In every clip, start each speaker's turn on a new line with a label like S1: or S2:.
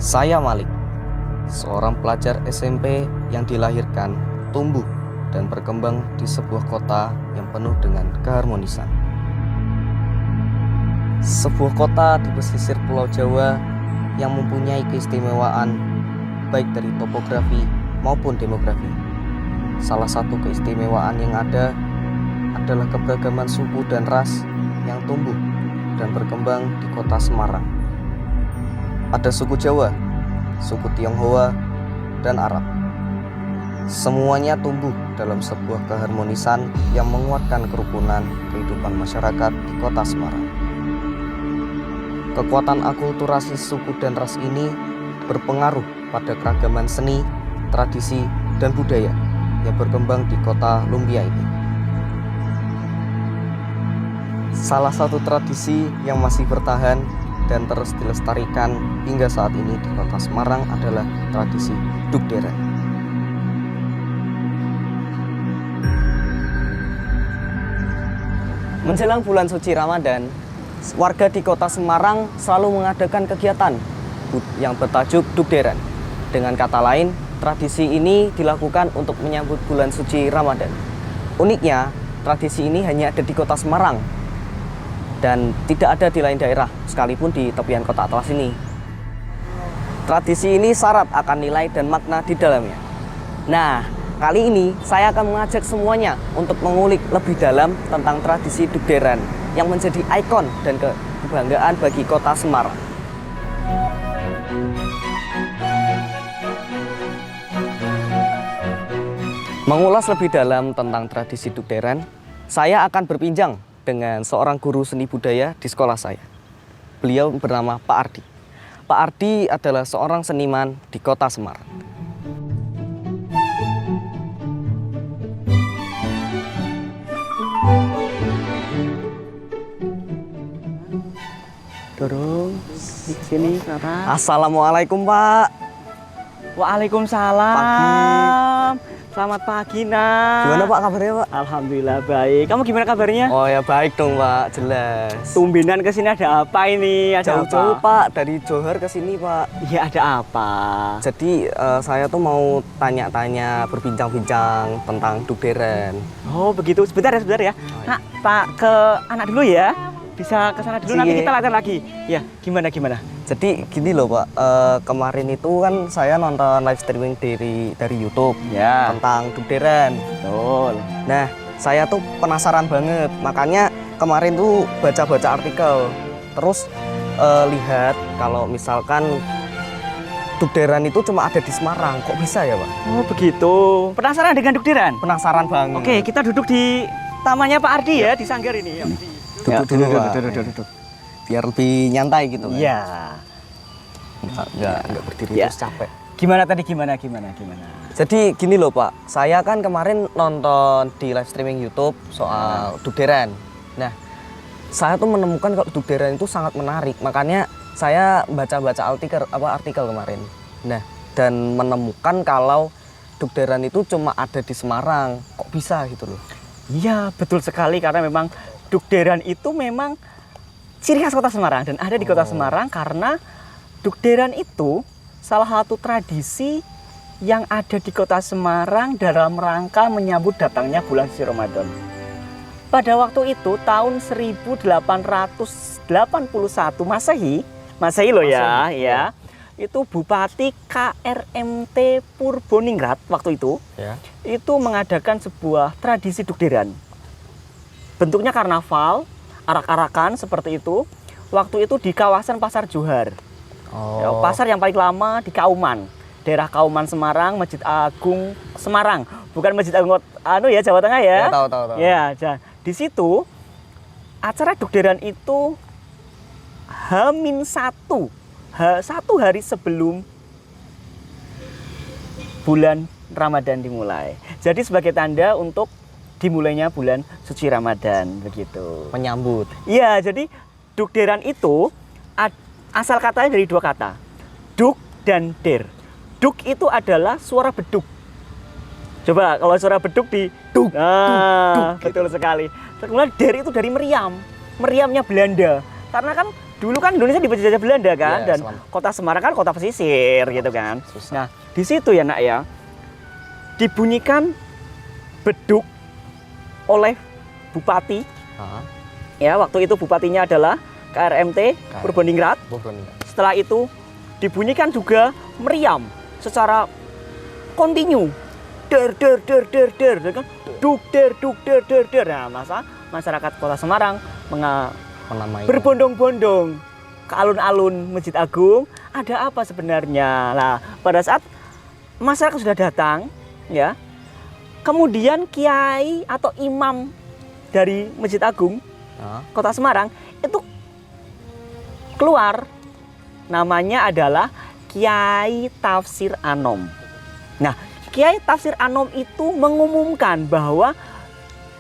S1: Saya Malik, seorang pelajar SMP yang dilahirkan, tumbuh, dan berkembang di sebuah kota yang penuh dengan keharmonisan. Sebuah kota di pesisir Pulau Jawa yang mempunyai keistimewaan baik dari topografi maupun demografi. Salah satu keistimewaan yang ada adalah keberagaman suku dan ras yang tumbuh dan berkembang di kota Semarang. Ada suku Jawa, suku Tionghoa, dan Arab. Semuanya tumbuh dalam sebuah keharmonisan yang menguatkan kerukunan kehidupan masyarakat di kota Semarang. Kekuatan akulturasi suku dan ras ini berpengaruh pada keragaman seni, tradisi, dan budaya yang berkembang di kota Lumpia ini. Salah satu tradisi yang masih bertahan dan terus dilestarikan hingga saat ini di kota Semarang adalah tradisi Dugderan. Menjelang bulan suci Ramadan, warga di kota Semarang selalu mengadakan kegiatan yang bertajuk Dugderan. Dengan kata lain, tradisi ini dilakukan untuk menyambut bulan suci Ramadan. Uniknya, tradisi ini hanya ada di kota Semarang dan tidak ada di lain daerah, sekalipun di tepian kota Atlas ini. Tradisi ini syarat akan nilai dan makna di dalamnya. Nah, kali ini saya akan mengajak semuanya untuk mengulik lebih dalam tentang tradisi Dugderan yang menjadi ikon dan kebanggaan bagi kota Semarang. Mengulas lebih dalam tentang tradisi Dugderan, saya akan berbincang dengan seorang guru seni budaya di sekolah saya. Beliau bernama Pak Ardi. Pak Ardi adalah seorang seniman di kota Semarang.
S2: Dorong di sini Kakak.
S1: Assalamualaikum, Pak.
S2: Waalaikumsalam. Selamat pagi, Nak.
S1: Gimana, Pak, kabarnya, Pak?
S2: Alhamdulillah baik. Kamu gimana kabarnya?
S1: Oh ya, baik dong, Pak. Jelas.
S2: Tumbenan ke sini ada apa ini? Ada
S1: Jauh-jauh,
S2: apa?
S1: Pak, dari Johor ke sini, Pak.
S2: Iya, ada apa?
S1: Jadi saya tuh mau tanya-tanya, berbincang-bincang tentang Dugderan.
S2: Oh, begitu. Sebentar ya. Nak, Pak ke anak dulu ya. Bisa ke sana dulu, nanti kita latihan lagi. Ya, gimana?
S1: Jadi gini loh, Pak, kemarin itu kan saya nonton live streaming dari YouTube
S2: Ya.
S1: tentang Dugderan.
S2: Betul.
S1: Nah, saya tuh penasaran banget, makanya kemarin tuh baca-baca artikel, terus lihat kalau misalkan Dugderan itu cuma ada di Semarang, kok bisa ya, Pak?
S2: Oh, begitu. Penasaran dengan Dugderan?
S1: Penasaran banget.
S2: Oke, kita duduk di tamannya Pak Ardi ya, di Sanggar ini. Ya.
S1: Duduk dulu, Pak.
S2: Duduk.
S1: Biar lebih nyantai gitu kan.
S2: Iya.
S1: Enggak berdiri
S2: Ya.
S1: terus capek.
S2: Gimana tadi? Gimana?
S1: Jadi gini loh, Pak, saya kan kemarin nonton di live streaming YouTube soal Dugderan. Nah, saya tuh menemukan kalau Dugderan itu sangat menarik, makanya saya baca-baca artikel kemarin. Nah, dan menemukan kalau Dugderan itu cuma ada di Semarang, kok bisa gitu loh?
S2: Iya, betul sekali, karena memang Dugderan itu memang ciri khas kota Semarang dan ada di kota Semarang karena Dugderan itu salah satu tradisi yang ada di kota Semarang dalam rangka menyambut datangnya bulan suci Ramadan. Pada waktu itu tahun 1881 Masehi loh ya, itu Bupati KRMT Purbalingga waktu itu, itu mengadakan sebuah tradisi Dugderan. Bentuknya karnaval, arak-arakan seperti itu. Waktu itu di kawasan Pasar Johar. Ya, pasar yang paling lama di Kauman, daerah Kauman Semarang, Masjid Agung Semarang, bukan Masjid Agung Jawa Tengah ya.
S1: Ya, tahu.
S2: Ya, di situ acara Dugderan itu satu hari sebelum bulan Ramadan dimulai. Jadi sebagai tanda untuk dimulainya bulan suci Ramadan begitu.
S1: Menyambut.
S2: Iya, jadi Dugderan itu asal katanya dari dua kata, duk dan der. Duk itu adalah suara beduk. Coba kalau suara beduk di duk, betul sekali. Kemudian der itu dari meriam, meriamnya Belanda. Karena kan dulu kan Indonesia dijajah Belanda kan,
S1: Ya,
S2: dan kota Semarang kan kota pesisir gitu kan. Nah, di situ ya nak ya, dibunyikan beduk oleh bupati. Ya, waktu itu bupatinya adalah KRMT Purbalingrat. Setelah itu dibunyikan juga meriam secara kontinu. Der kan? Duk der. Nah, masyarakat Kota Semarang
S1: menamai
S2: berbondong-bondong ke alun-alun Masjid Agung. Ada apa sebenarnya? Nah, pada saat masyarakat sudah datang, ya, kemudian kiai atau imam dari Masjid Agung Kota Semarang itu keluar. Namanya adalah Kiai Tafsir Anom. Nah, Kiai Tafsir Anom itu mengumumkan bahwa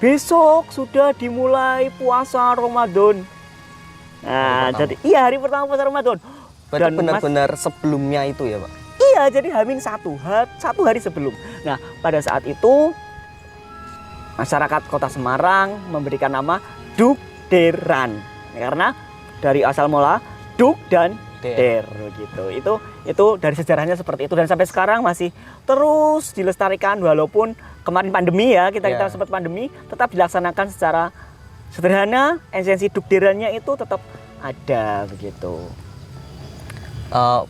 S2: besok sudah dimulai puasa Ramadan. Nah, jadi iya, hari pertama puasa Ramadan.
S1: Berarti benar-benar sebelumnya itu ya, Pak?
S2: Iya, jadi satu hari sebelum. Nah, pada saat itu masyarakat Kota Semarang memberikan nama Dukderan. Karena dari asal mula Duk dan Der gitu. Itu dari sejarahnya seperti itu, dan sampai sekarang masih terus dilestarikan walaupun kemarin pandemi ya, kita sempat pandemi, tetap dilaksanakan secara sederhana. Esensi Dukderannya itu tetap ada begitu.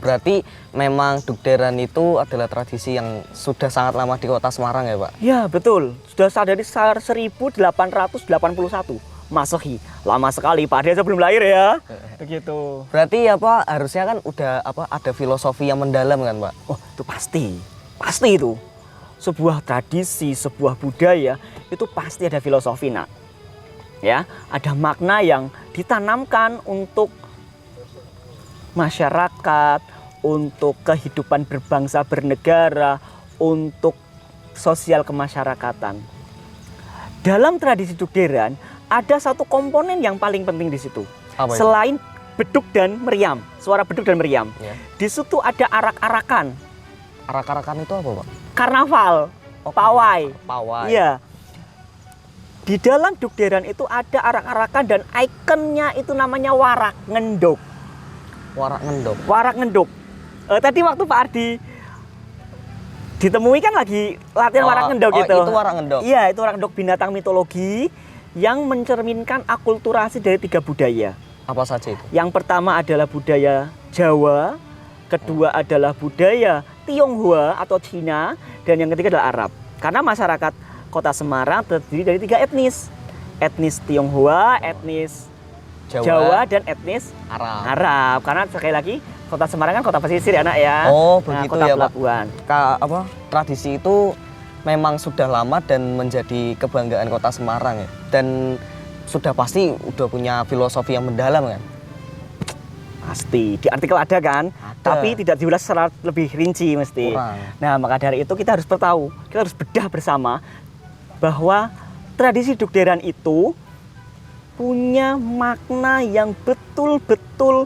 S1: Berarti memang Dukderan itu adalah tradisi yang sudah sangat lama di Kota Semarang ya, Pak?
S2: Ya, betul. Sudah dari 1881 Masehi. Lama sekali, Pak Ade sebelum lahir ya. Begitu.
S1: Berarti apa harusnya kan udah ada filosofi yang mendalam kan, Pak?
S2: Oh, itu pasti. Pasti itu. Sebuah tradisi, sebuah budaya itu pasti ada filosofi, Nak. Ya, ada makna yang ditanamkan untuk masyarakat, untuk kehidupan berbangsa bernegara, untuk sosial kemasyarakatan. Dalam tradisi Dukderan ada satu komponen yang paling penting di situ.
S1: Apa itu?
S2: Selain beduk dan meriam, suara beduk dan meriam, di situ ada arak-arakan.
S1: Arak-arakan itu apa, Pak?
S2: Karnaval, pawai.
S1: Pawai.
S2: Iya. Di dalam Dukderan itu ada arak-arakan dan ikonnya itu namanya warak ngendok. Warak ngendok. Tadi waktu Pak Ardi ditemui kan lagi latihan warak ngendok gitu.
S1: Itu warak ngendok.
S2: Iya, itu warak ngendok, binatang mitologi yang mencerminkan akulturasi dari 3 budaya.
S1: Apa saja itu? Yang
S2: pertama adalah budaya Jawa, kedua adalah budaya Tionghoa atau Cina, dan yang ketiga adalah Arab. Karena masyarakat Kota Semarang terdiri dari 3 etnis. Etnis Tionghoa, etnis Jawa dan etnis Arab. Karena sekali lagi Kota Semarang kan kota pesisir ya, Nak ya.
S1: Oh, begitu
S2: kota
S1: ya,
S2: pelabuhan.
S1: Pak. Tradisi itu memang sudah lama dan menjadi kebanggaan Kota Semarang ya. Dan sudah pasti udah punya filosofi yang mendalam kan?
S2: Pasti. Di artikel ada kan?
S1: Ada.
S2: Tapi tidak diulas secara lebih rinci mesti.
S1: Kurang.
S2: Nah, maka dari itu kita harus tahu, kita harus bedah bersama bahwa tradisi Dukderan itu punya makna yang betul-betul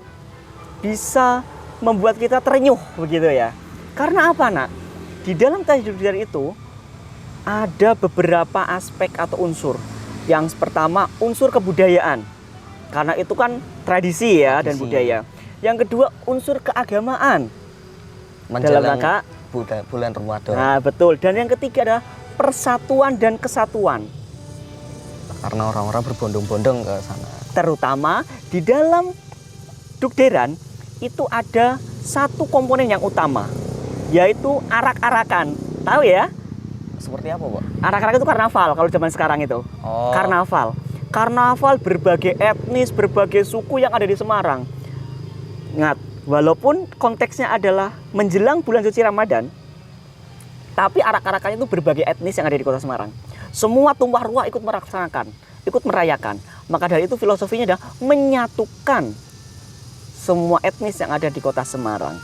S2: bisa membuat kita terenyuh begitu ya. Karena apa, Nak? Di dalam tradisi Dukderan itu ada beberapa aspek atau unsur. Yang pertama, unsur kebudayaan. Karena itu kan tradisi ya dan budaya. Yang kedua, unsur keagamaan. Dalam rangka
S1: bulan Ramadan.
S2: Nah, betul. Dan yang ketiga adalah persatuan dan kesatuan.
S1: Karena orang-orang berbondong-bondong ke sana.
S2: Terutama di dalam Dukderan itu ada satu komponen yang utama, yaitu arak-arakan. Tahu ya?
S1: Seperti apa, Pak?
S2: Arak-arakan itu karnaval kalau zaman sekarang itu.
S1: Oh.
S2: Karnaval berbagai etnis, berbagai suku yang ada di Semarang. Ingat, walaupun konteksnya adalah menjelang bulan suci Ramadan, tapi arak-arakannya itu berbagai etnis yang ada di Kota Semarang. Semua tumpah ruah ikut merasakan, ikut merayakan. Maka dari itu filosofinya adalah menyatukan semua etnis yang ada di Kota Semarang.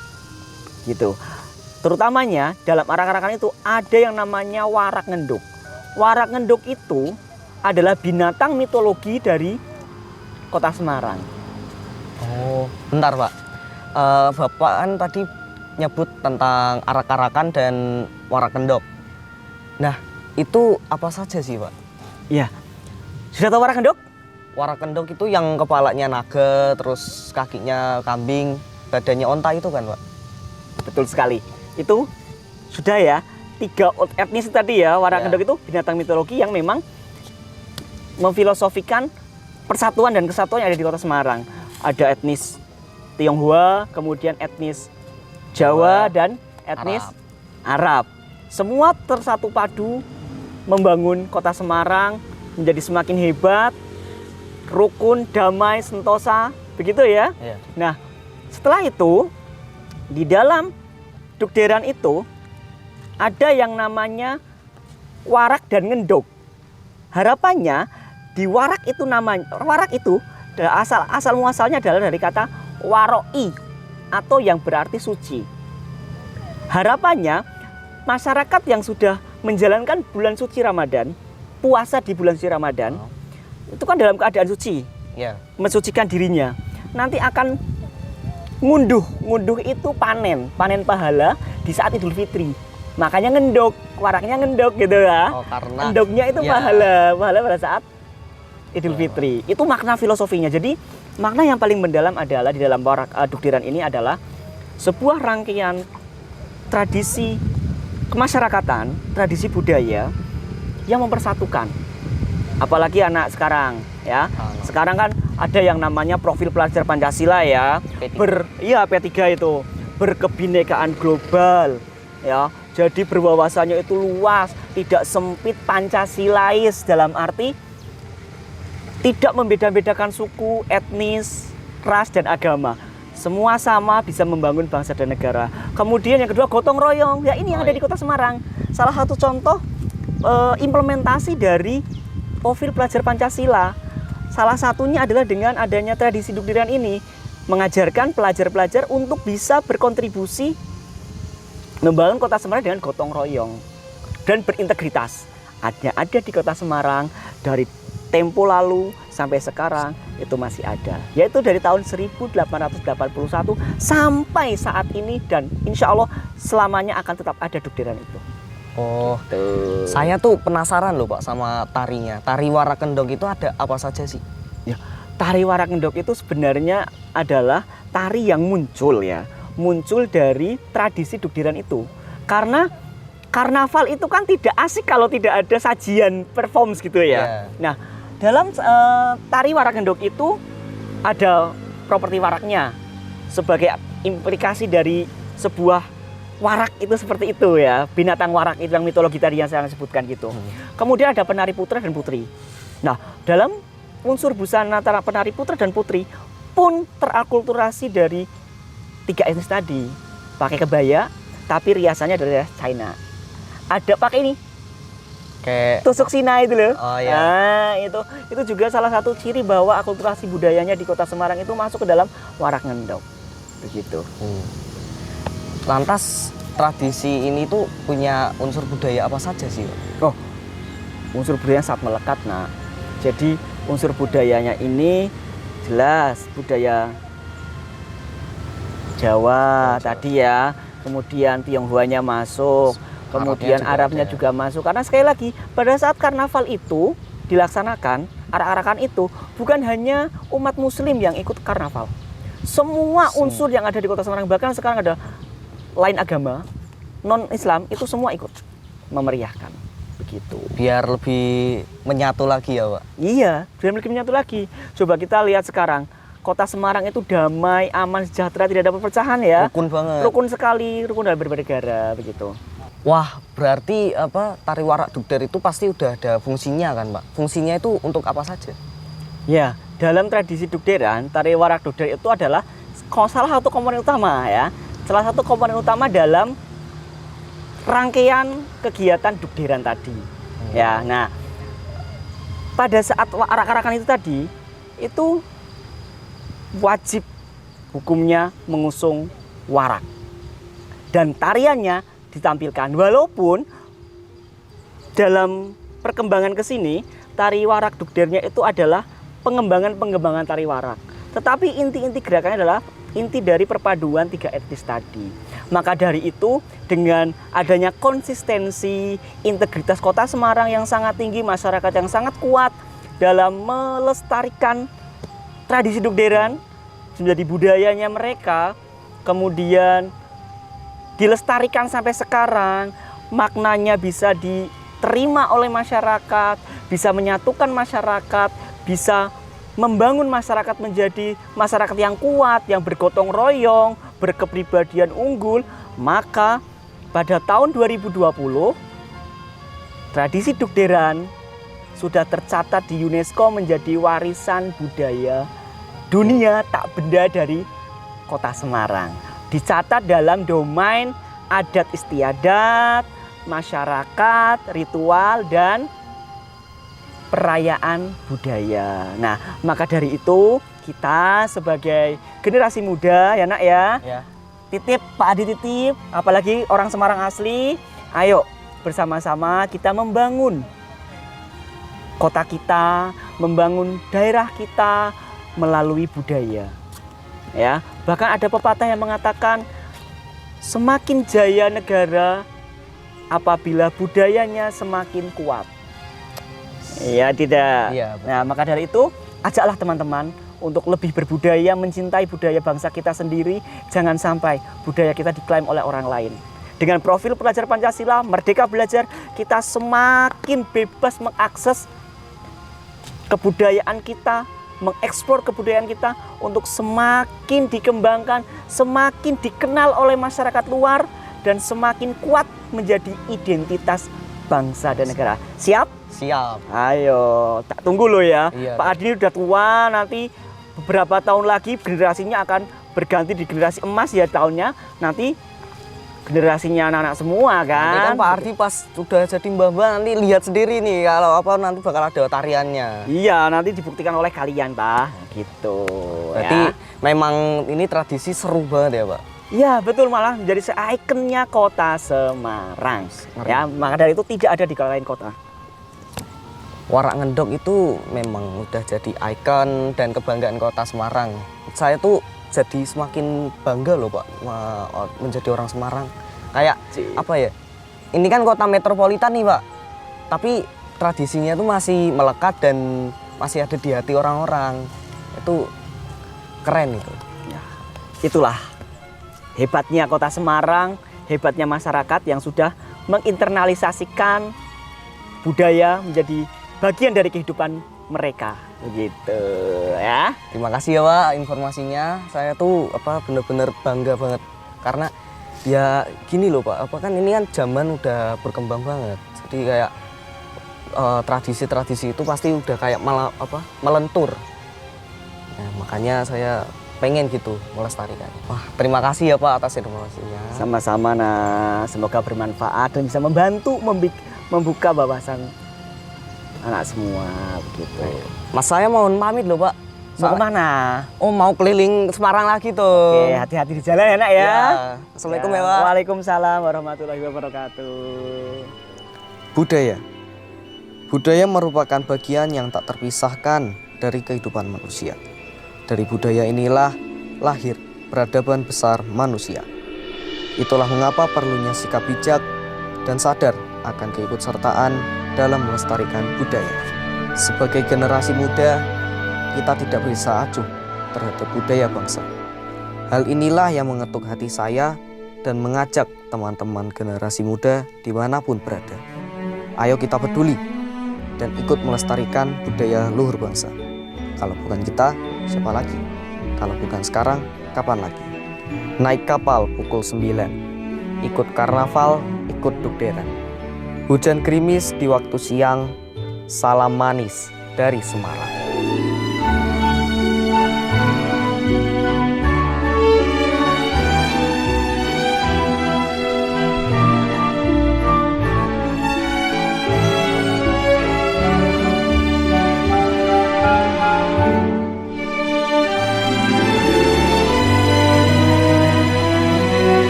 S2: Gitu. Terutamanya dalam arak-arakan itu ada yang namanya warak ngendok. Warak ngendok itu adalah binatang mitologi dari Kota Semarang.
S1: Oh, bentar, Pak. Bapak kan tadi nyebut tentang arak-arakan dan warak ngendok. Nah, itu apa saja sih, Pak?
S2: Iya. Sudah tahu warak ngendok?
S1: warak kendok itu yang kepalanya naga, terus kakinya kambing, badannya onta itu kan, Pak?
S2: Betul sekali. Itu sudah ya, 3 etnis tadi ya. Warak
S1: Ya.
S2: kendok itu binatang mitologi yang memang memfilosofikan persatuan dan kesatuan yang ada di Kota Semarang. Ada etnis Tionghoa, kemudian etnis Jawa,
S1: Jawa,
S2: dan etnis Arab. Semua tersatu padu membangun Kota Semarang menjadi semakin hebat, rukun, damai, sentosa, begitu ya.
S1: Iya.
S2: Nah, setelah itu di dalam Dukderan itu ada yang namanya warak dan ngendok. Harapannya di warak itu asal muasalnya adalah dari kata waroi atau yang berarti suci. Harapannya masyarakat yang sudah menjalankan bulan suci Ramadan, puasa di bulan suci Ramadan, itu kan dalam keadaan suci,
S1: Iya.
S2: mensucikan dirinya. Nanti akan ngunduh itu panen pahala di saat Idul Fitri. Makanya ngendok, waraknya ngendok gitu ya.
S1: Oh, karena
S2: Endoknya itu
S1: ya.
S2: pahala pada saat Idul Fitri. Itu makna filosofinya. Jadi makna yang paling mendalam adalah di dalam warak Dukderan ini adalah sebuah rangkaian tradisi kemasyarakatan, tradisi budaya yang mempersatukan. Apalagi anak sekarang ya. Sekarang kan ada yang namanya profil pelajar Pancasila ya.
S1: P3.
S2: P3 itu berkebinekaan global ya. Jadi berwawasannya itu luas, tidak sempit, Pancasilais dalam arti tidak membeda-bedakan suku, etnis, ras dan agama. Semua sama bisa membangun bangsa dan negara. Kemudian yang kedua gotong royong. Ya ini yang ada di Kota Semarang. Salah satu contoh implementasi dari profil pelajar Pancasila. Salah satunya adalah dengan adanya tradisi Dukderan ini mengajarkan pelajar-pelajar untuk bisa berkontribusi membangun Kota Semarang dengan gotong royong dan berintegritas. Ada di Kota Semarang dari tempo lalu sampai sekarang itu masih ada, yaitu dari tahun 1881 sampai saat ini, dan insya Allah selamanya akan tetap ada Dukderan itu.
S1: Oh,
S2: Tuh.
S1: saya tuh penasaran loh Pak sama tarinya. Tari warak kendok itu ada apa saja sih?
S2: Ya, tari warak kendok itu sebenarnya adalah tari yang muncul dari tradisi Dukderan itu. Karena karnaval itu kan tidak asik kalau tidak ada sajian perform gitu ya. Nah, dalam tari warak kendok itu ada properti waraknya sebagai implikasi dari sebuah warak itu seperti itu ya, binatang warak itu yang mitologi tadi yang saya sebutkan gitu. Kemudian ada penari putra dan putri. Nah, dalam unsur busana antara penari putra dan putri pun terakulturasi dari 3 etnis tadi. Pakai kebaya, tapi riasannya dari China. Ada pakai ini,
S1: Kayak
S2: tusuk Sina itu loh.
S1: Oh, iya.
S2: Nah, itu juga salah satu ciri bahwa akulturasi budayanya di Kota Semarang itu masuk ke dalam warak ngendok. Begitu.
S1: Lantas tradisi ini tuh punya unsur budaya apa saja sih, Pak?
S2: Oh, unsur budaya sangat melekat, nah. Jadi unsur budayanya ini jelas budaya Jawa tadi ya, kemudian Tionghoanya masuk, kemudian Arabnya juga masuk. Karena sekali lagi pada saat karnaval itu dilaksanakan, arak-arakan itu bukan hanya umat Muslim yang ikut karnaval. Semua unsur yang ada di Kota Semarang, bahkan sekarang ada lain agama, non-Islam, itu semua ikut memeriahkan. Begitu.
S1: Biar lebih menyatu lagi ya, Pak?
S2: Iya, biar lebih menyatu lagi. Coba kita lihat sekarang, Kota Semarang itu damai, aman, sejahtera, tidak ada perpecahan ya.
S1: Rukun banget.
S2: Rukun sekali, rukun dalam berbagai negara, begitu.
S1: Wah, berarti tari warak Dukder itu pasti udah ada fungsinya kan, Pak? Fungsinya itu untuk apa saja?
S2: Ya, dalam tradisi Dukderan, tari warak Dukder itu adalah salah satu komponen utama ya. Salah satu komponen utama dalam rangkaian kegiatan Dukderan tadi. Ya, nah pada saat arak-arakan itu tadi, itu wajib hukumnya mengusung warak dan tariannya ditampilkan. Walaupun dalam perkembangan ke sini tari warak Dukdernya itu adalah pengembangan tari warak. Tetapi inti-inti gerakannya adalah inti dari perpaduan 3 etnis tadi. Maka dari itu dengan adanya konsistensi, integritas Kota Semarang yang sangat tinggi, masyarakat yang sangat kuat, dalam melestarikan tradisi Dugderan menjadi budayanya mereka, kemudian dilestarikan sampai sekarang, maknanya bisa diterima oleh masyarakat, bisa menyatukan masyarakat, bisa membangun masyarakat menjadi masyarakat yang kuat, yang bergotong royong, berkepribadian unggul. Maka pada tahun 2020 tradisi Dugderan sudah tercatat di UNESCO menjadi warisan budaya dunia tak benda dari Kota Semarang. Dicatat dalam domain adat istiadat, masyarakat, ritual, dan perayaan budaya. Nah, maka dari itu kita sebagai generasi muda ya nak ya, titip Pak Adi titip, apalagi orang Semarang asli, ayo bersama-sama kita membangun kota kita, membangun daerah kita melalui budaya. Ya, bahkan ada pepatah yang mengatakan semakin jaya negara apabila budayanya semakin kuat. Ya tidak.
S1: Iya,
S2: Nah, maka dari itu ajaklah teman-teman untuk lebih berbudaya, mencintai budaya bangsa kita sendiri. Jangan sampai budaya kita diklaim oleh orang lain. Dengan profil pelajar Pancasila, Merdeka Belajar, kita semakin bebas mengakses kebudayaan kita, mengeksplor kebudayaan kita untuk semakin dikembangkan, semakin dikenal oleh masyarakat luar, dan semakin kuat menjadi identitas bangsa dan negara. Siap?
S1: Siap.
S2: Ayo, tak tunggu loh ya.
S1: Iya.
S2: Pak Adi udah tua, nanti beberapa tahun lagi generasinya akan berganti di generasi emas ya tahunnya. Nanti generasinya anak-anak semua kan.
S1: Nanti kan Pak Ardi pas sudah jadi mbah-mbah nanti lihat sendiri nih kalau apa nanti bakal ada tariannya.
S2: Iya, nanti dibuktikan oleh kalian, Pak. Gitu.
S1: Berarti
S2: Ya.
S1: memang ini tradisi seru banget ya, Pak.
S2: Iya, betul, malah menjadi ikonnya Kota Semarang. Ya, maka dari itu tidak ada di lain kota.
S1: Warak Ngendok itu memang udah jadi ikon dan kebanggaan Kota Semarang. Saya tuh jadi semakin bangga loh Pak menjadi orang Semarang. Kayak apa ya? Ini kan kota metropolitan nih Pak. Tapi tradisinya tuh masih melekat dan masih ada di hati orang-orang. Itu keren itu.
S2: Ya, itulah hebatnya Kota Semarang, hebatnya masyarakat yang sudah menginternalisasikan budaya menjadi bagian dari kehidupan mereka, begitu ya.
S1: Terima kasih ya Pak informasinya. Saya tuh bener-bener bangga banget karena ya gini loh Pak, kan ini kan zaman udah berkembang banget. Jadi kayak tradisi-tradisi itu pasti udah kayak melentur. Nah, makanya saya pengen gitu melestarikan. Wah, terima kasih ya Pak atas informasinya.
S2: Sama-sama, nah semoga bermanfaat dan bisa membantu membuka wawasan anak semua begitu.
S1: Mas saya mau pamit loh Pak.
S2: Mau kemana?
S1: Oh mau keliling Semarang lagi tuh.
S2: Oke, hati-hati di jalan ya nak ya.
S1: Assalamualaikum ya Pak.
S2: Waalaikumsalam warahmatullahi wabarakatuh.
S1: Budaya. Budaya merupakan bagian yang tak terpisahkan dari kehidupan manusia. Dari budaya inilah lahir peradaban besar manusia. Itulah mengapa perlunya sikap bijak dan sadar akan keikutsertaan dalam melestarikan budaya. Sebagai generasi muda, kita tidak bisa acuh terhadap budaya bangsa. Hal inilah yang mengetuk hati saya dan mengajak teman-teman generasi muda dimanapun berada. Ayo kita peduli dan ikut melestarikan budaya luhur bangsa. Kalau bukan kita, siapa lagi? Kalau bukan sekarang, kapan lagi? Naik kapal pukul 9, ikut karnaval, ikut Dugderan. Hujan gerimis di waktu siang, salam manis dari Semarang.